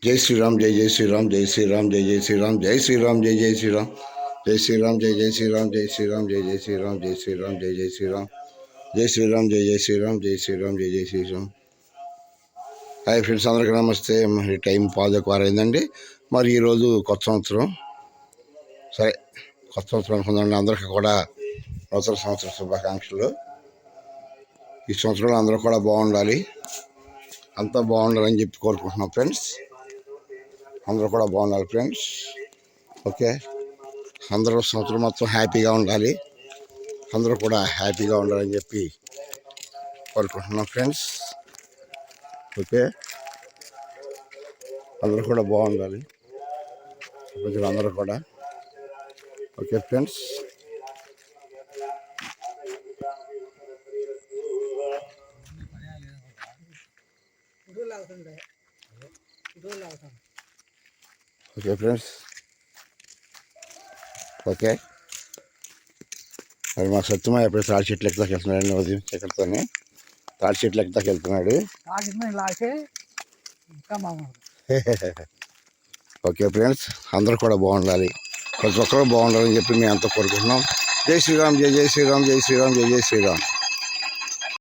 జై శ్రీరామ్ జై జై శ్రీరామ్ జై శ్రీరామ్ జై జై శ్రీరామ్ జై శ్రీరామ్ జై జై శ్రీరామ్ జై శ్రీరామ్ జై జై శ్రీరామ్ జై శ్రీరామ్ జై జై శ్రీరామ్ జై శ్రీరామ్ జై జై శ్రీరామ్ జై శ్రీరామ్ జై జై శ్రీరామ్ జై శ్రీరామ్ జై జై శ్రీరామ్. హాయ్ ఫ్రెండ్స్, అందరికీ నమస్తే. మరి టైం 10:15 అయిందండి. మరి ఈరోజు కొత్త సంవత్సరం. సరే, కొత్త సంవత్సరం అనుకుందండి. అందరికీ కూడా నూతన సంవత్సర శుభాకాంక్షలు. ఈ సంవత్సరంలో అందరూ కూడా బాగుండాలి, అంతా బాగుండాలని చెప్పి కోరుకుంటున్నాం ఫ్రెండ్స్. అందరూ కూడా బాగుండాలి ఫ్రెండ్స్. ఓకే, అందరూ సంవత్సరం మొత్తం హ్యాపీగా ఉండాలి, అందరూ కూడా హ్యాపీగా ఉండాలని చెప్పి కోరుకుంటున్నాం ఫ్రెండ్స్. ఓకే, అందరూ కూడా బాగుండాలి, కొంచెం అందరూ కూడా. Okay friends, okay friends. Okay, మరి మా సత్యమా ఎప్పుడు తాడి చెట్లు ఎక్కదాకా వెళ్తున్నాడు. ఉదయం ఎక్కడితోనే తాడి చెట్లు ఎక్కదాకా వెళ్తున్నాడు. ఓకే ఫ్రెండ్స్, అందరూ కూడా బాగుండాలి, ప్రతి ఒక్కరూ బాగుండాలని చెప్పి మేము అంతా కోరుకుంటున్నాం. జై శ్రీరామ్ జై జై శ్రీరామ్ జై శ్రీరామ్ జై జై శ్రీరామ్.